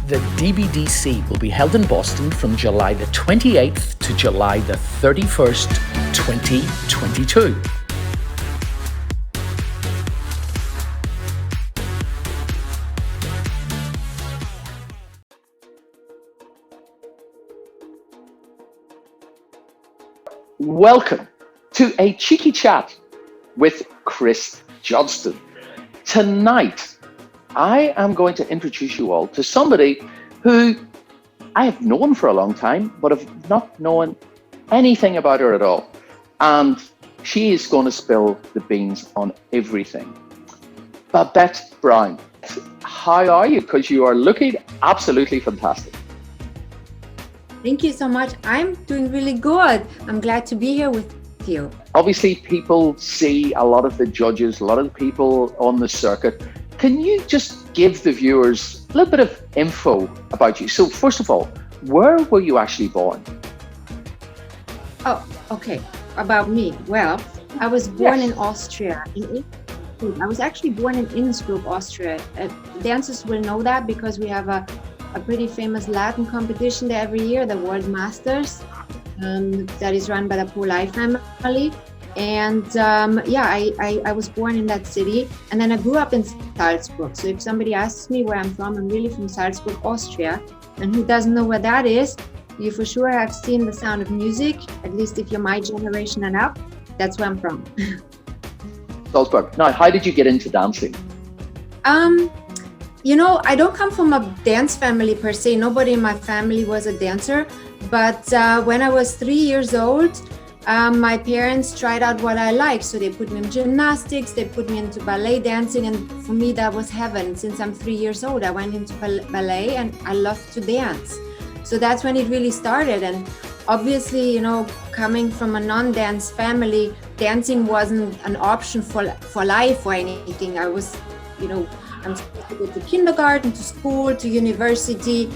The DBDC will be held in Boston from July the 28th to July the 31st, 2022. Welcome to a cheeky chat with Chris Johnston. Tonight, I am going to introduce you all to somebody who I have known for a long time, but have not known anything about her at all. And she is going to spill the beans on everything. Babette Brown, how are you? Because you are looking absolutely fantastic. Thank you so much. I'm doing really good. I'm glad to be here with you. Obviously, people see a lot of the judges, a lot of the people on the circuit. Can you just give the viewers a little bit of info about you? So first of all, where were you actually born? Oh, okay. About me. Well, I was born in Austria. I was actually born in Innsbruck, Austria. Dancers will know that because we have a pretty famous Latin competition there every year, the World Masters, that is run by the Polai family. And I was born in that city, and then I grew up in Salzburg. So if somebody asks me where I'm from, I'm really from Salzburg, Austria. And who doesn't know where that is, you for sure have seen The Sound of Music, at least if you're my generation and up, that's where I'm from. Salzburg. Now, how did you get into dancing? I don't come from a dance family per se. Nobody in my family was a dancer. But when I was 3 years old, my parents tried out what I liked. So they put me in gymnastics, they put me into ballet dancing. And for me, that was heaven. Since I'm 3 years old, I went into ballet and I loved to dance. So that's when it really started. And obviously, coming from a non-dance family, dancing wasn't an option for life or anything. I was, I'm supposed to go to kindergarten, to school, to university.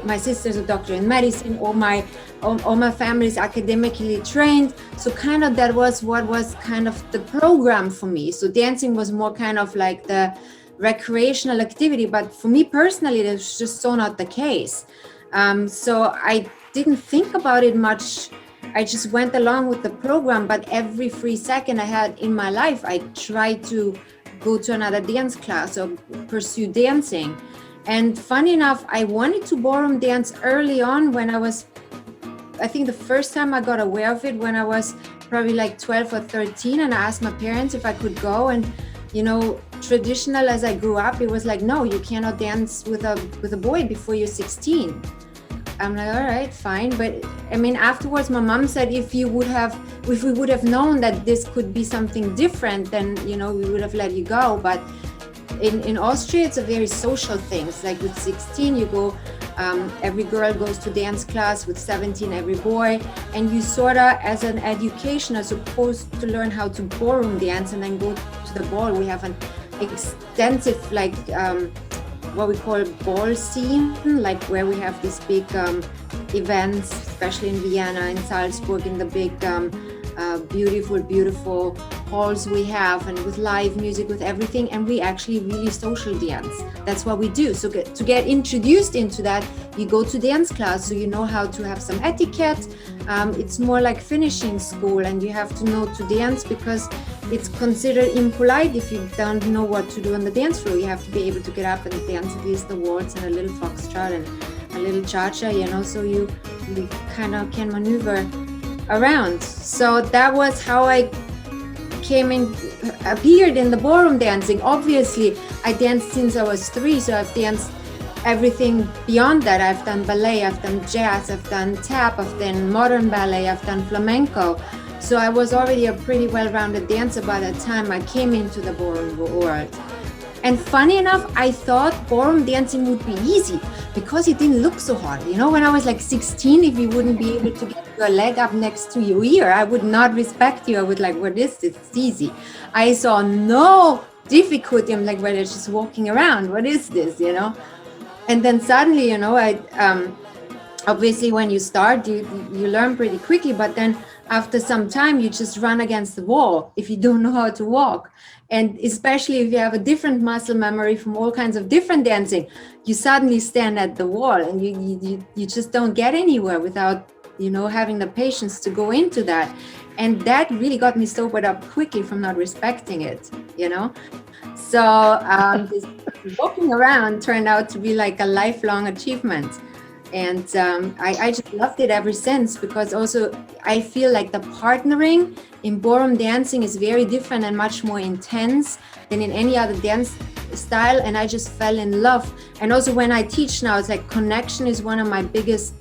My sister's a doctor in medicine. All my family is academically trained. So kind of that was what was kind of the program for me. So dancing was more kind of like the recreational activity. But for me personally, it was just so not the case. So I didn't think about it much. I just went along with the program. But every free second I had in my life, I tried to go to another dance class or pursue dancing. And funny enough, I wanted to ballroom dance early on when I think the first time I got aware of it when I was probably like 12 or 13, and I asked my parents if I could go. And traditional as I grew up, it was like, no, you cannot dance with a boy before you're 16. I'm like, all right, fine. But I mean, afterwards, my mom said, if we would have known that this could be something different, then, we would have let you go. But in Austria, it's a very social thing. It's like with 16, you go, every girl goes to dance class, with 17, every boy. And you sort of, as an education, are supposed to learn how to ballroom dance and then go to the ball. We have an extensive, what we call ball scene, like where we have these big events, especially in Vienna, in Salzburg, in the big beautiful halls we have, and with live music, with everything. And we actually really social dance. That's what we do. So to get introduced into that, you go to dance class, so you know how to have some etiquette. It's more like finishing school, and you have to know to dance because it's considered impolite if you don't know what to do on the dance floor. You have to be able to get up and dance at least the waltz and a little foxtrot and a little cha-cha, so you kind of can maneuver around. So that was how I appeared in the ballroom dancing. Obviously, I danced since I was 3, so I've danced everything beyond that. I've done ballet, I've done jazz, I've done tap, I've done modern ballet, I've done flamenco. So I was already a pretty well-rounded dancer by the time I came into the ballroom world. And funny enough, I thought ballroom dancing would be easy because it didn't look so hard. When I was like 16, if you wouldn't be able to get your leg up next to your ear, I would not respect you. I would like, what is this? It's easy. I saw no difficulty. I'm like, well, they're just walking around. What is this, And then suddenly, obviously when you start, you learn pretty quickly, but then after some time you just run against the wall if you don't know how to walk. And especially if you have a different muscle memory from all kinds of different dancing, you suddenly stand at the wall and you just don't get anywhere without, you know, having the patience to go into that. And that really got me sobered up quickly from not respecting it, you know. So this walking around turned out to be like a lifelong achievement. And I just loved it ever since, because also I feel like the partnering in ballroom dancing is very different and much more intense than in any other dance style. And I just fell in love. And also when I teach now, it's like connection is one of my biggest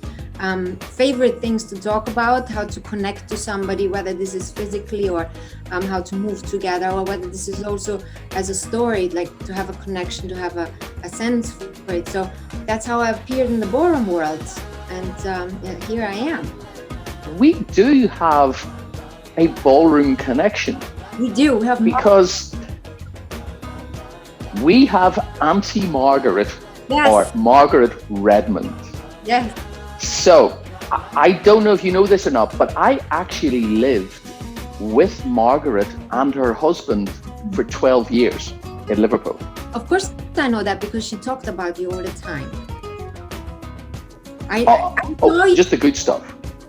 favorite things to talk about, how to connect to somebody, whether this is physically or how to move together, or whether this is also as a story, like to have a connection, to have a sense for it. So that's how I appeared in the ballroom world, and here I am. We do have a ballroom connection. We do. We have because we have Aunty Margaret, yes, or Margaret Redmond. Yes. So, I don't know if you know this or not, but I actually lived with Margaret and her husband for 12 years in Liverpool. Of course, I know that because she talked about you all the time. Just the good stuff.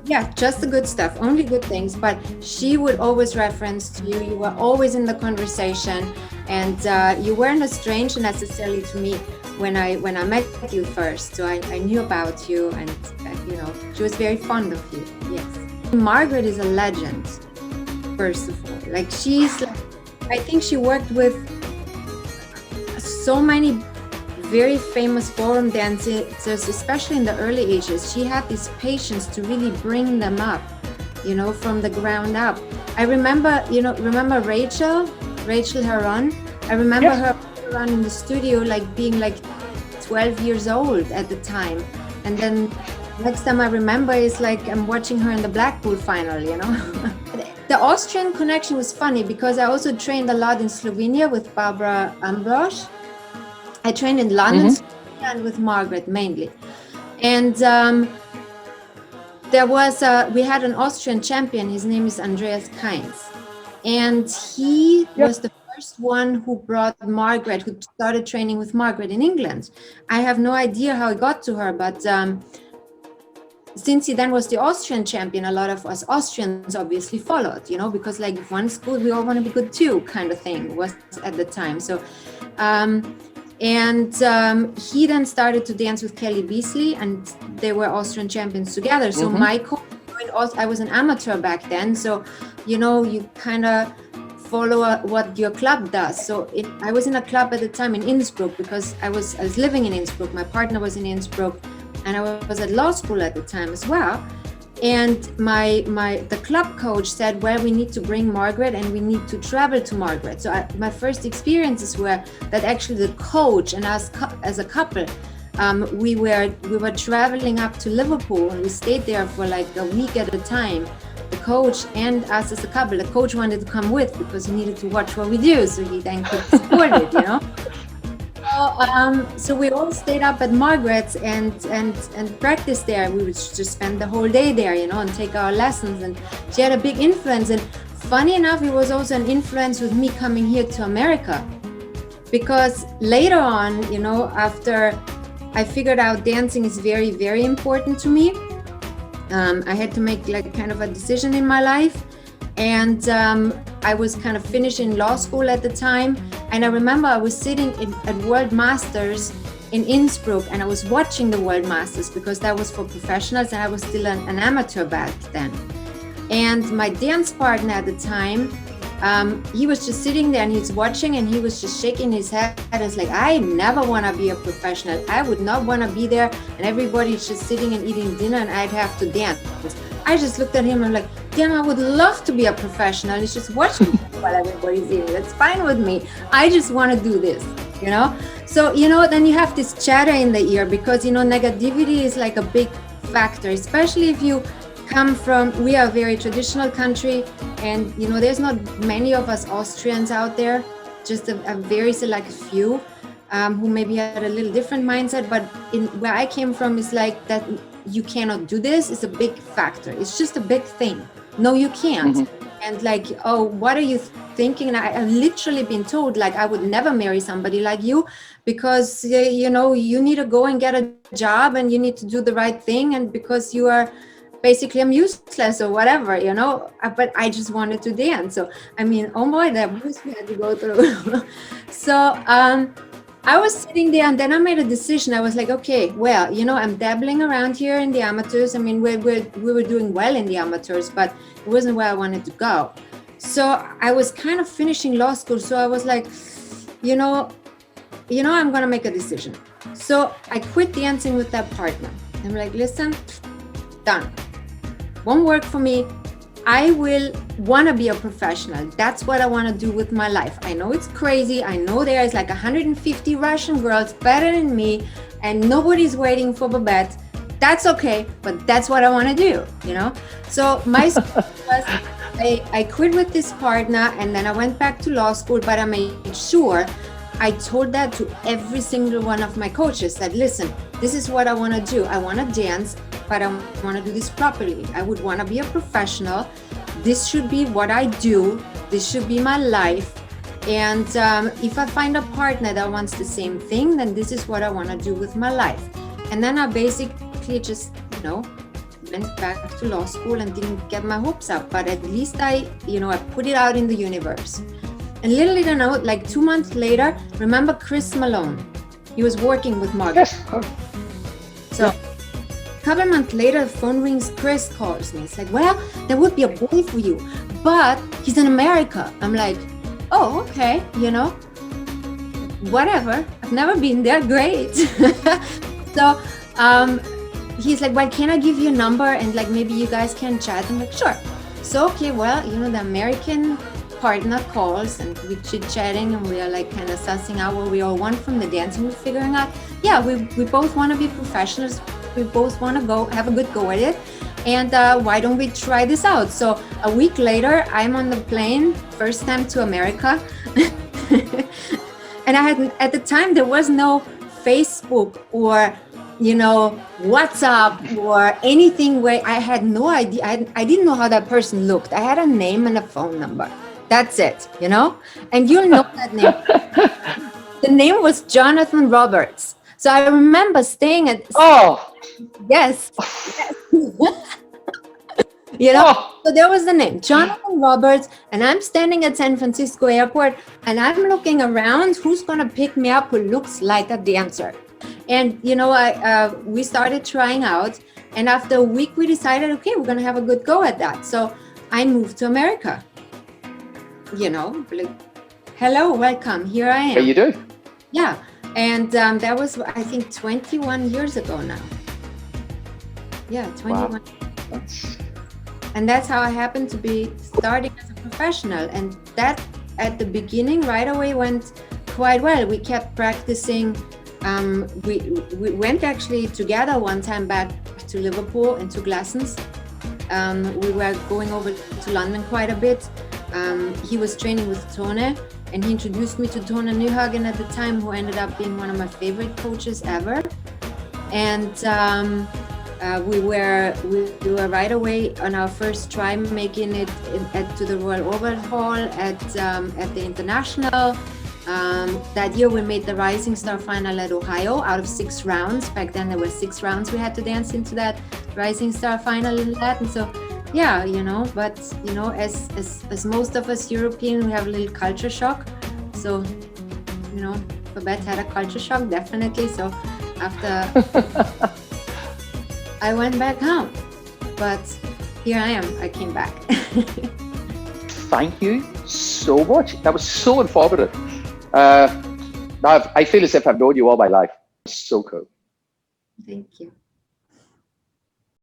Yeah, just the good stuff, only good things. But she would always reference to you. You were always in the conversation, and you weren't a stranger necessarily to me when I met you first. So I knew about you, and you know, she was very fond of you. Yes, Margaret is a legend. First of all, like I think she worked with so many very famous ballroom dancers, especially in the early ages. She had this patience to really bring them up, you know, from the ground up. I remember, remember Rachel Heron? I remember her run in the studio, like being like 12 years old at the time. And then next time I remember is like I'm watching her in the Blackpool final, you know. The Austrian connection was funny because I also trained a lot in Slovenia with Barbara Ambrosch. I trained in London, and with Margaret mainly. And we had an Austrian champion. His name is Andreas Kainz. And he was the first one who brought Margaret, who started training with Margaret in England. I have no idea how it got to her, but since he then was the Austrian champion, a lot of us Austrians obviously followed, you know, because like if one's good, we all want to be good too, kind of thing was at the time. So, he then started to dance with Kelly Beasley, and they were Austrian champions together. So my coach, I was an amateur back then, so you know, you kind of follow what your club does. So I was in a club at the time in Innsbruck because I was living in Innsbruck. My partner was in Innsbruck, and I was at law school at the time as well. And the club coach said, well, we need to bring Margaret and we need to travel to Margaret. So my first experiences were that actually the coach and us as a couple, we were traveling up to Liverpool, and we stayed there for like a week at a time. The coach and us as a couple. The coach wanted to come with because he needed to watch what we do, so he then could support it, you know. So we all stayed up at Margaret's and practiced there. We would just spend the whole day there, you know, and take our lessons. And she had a big influence. And funny enough, it was also an influence with me coming here to America, because later on, you know, after I figured out dancing is very, very important to me, I had to make like kind of a decision in my life. And I was kind of finishing law school at the time. And I remember I was sitting at World Masters in Innsbruck, and I was watching the World Masters because that was for professionals, and I was still an amateur back then. And my dance partner at the time, he was just sitting there and he was watching, and he was just shaking his head. And it's like, I never want to be a professional. I would not want to be there, and everybody's just sitting and eating dinner, and I'd have to dance. I just looked at him and I'm like, damn, I would love to be a professional. It's just watching while everybody's eating. That's fine with me. I just want to do this, you know? So, you know, then you have this chatter in the ear because, you know, negativity is like a big factor, especially if you come from, we are a very traditional country, and, you know, there's not many of us Austrians out there, just a very select few who maybe had a little different mindset. But where I came from is like that you cannot do this is a big factor. It's just a big thing, no, you can't. And like, oh, what are you thinking? And I've literally been told, like, I would never marry somebody like you, because you know, you need to go and get a job and you need to do the right thing, and because you are basically I'm useless or whatever, you know. But I just wanted to dance. So I mean, oh boy, that was we had to go through. So I was sitting there, and then I made a decision. I was like, okay, well, you know, I'm dabbling around here in the amateurs. I mean, we were doing well in the amateurs, but it wasn't where I wanted to go. So I was kind of finishing law school. So I was like, you know, I'm going to make a decision. So I quit dancing with that partner. I'm like, listen, done. Won't work for me. I will want to be a professional. That's what I want to do with my life. I know it's crazy. I know there's like 150 Russian girls better than me, and nobody's waiting for Babette. That's okay, but that's what I want to do, you know? So my story was, I quit with this partner, and then I went back to law school, but I made sure I told that to every single one of my coaches, that listen, this is what I want to do. I want to dance, but I want to do this properly. I would want to be a professional. This should be what I do. This should be my life. And if I find a partner that wants the same thing, then this is what I want to do with my life. And then I basically just, you know, went back to law school and didn't get my hopes up. But at least I put it out in the universe. And little did I know, like 2 months later, remember Chris Malone? He was working with Margaret. Yes. So a couple of months later, the phone rings, Chris calls me. It's like, well, there would be a boy for you, but he's in America. I'm like, oh, okay, you know, whatever. I've never been there, great. So he's like, well, can I give you a number and like maybe you guys can chat? I'm like, sure. So, okay, well, you know, the American partner calls and we're chit-chatting and we are like kind of sussing out what we all want from the dancing. We're figuring out, yeah, we both want to be professionals. We both want to go have a good go at it. And why don't we try this out? So a week later, I'm on the plane, first time to America. And at the time, there was no Facebook or, you know, WhatsApp or anything where I had no idea. I didn't know how that person looked. I had a name and a phone number. That's it, you know? And you'll know that name. The name was Jonathan Roberts. So I remember staying at... Oh! Yes. You know, so there was the name, Jonathan Roberts, and I'm standing at San Francisco airport and I'm looking around, who's going to pick me up who looks like a dancer? And, you know, we started trying out, and after a week we decided, okay, we're going to have a good go at that. So I moved to America, you know, like, hello, welcome, here I am. How you doing? Yeah. And that was, I think, 21 years ago now. Yeah, 21. Wow. And that's how I happened to be starting as a professional. And that at the beginning right away went quite well. We kept practicing. We went actually together one time back to Liverpool and took lessons. We were going over to London quite a bit. He was training with Tone, and he introduced me to Tone Nyhagen at the time, who ended up being one of my favorite coaches ever. And we were right away on our first try making it to the Royal Albert Hall at the International. That year we made the Rising Star final at Ohio out of 6 rounds. Back then there were 6 rounds we had to dance into that Rising Star final in that. And so, yeah, you know, but you know, as most of us European, we have a little culture shock. So, you know, Babette had a culture shock, definitely. So after I went back home, but here I am, I came back. Thank you so much. That was so informative. I feel as if I've known you all my life. So cool. Thank you.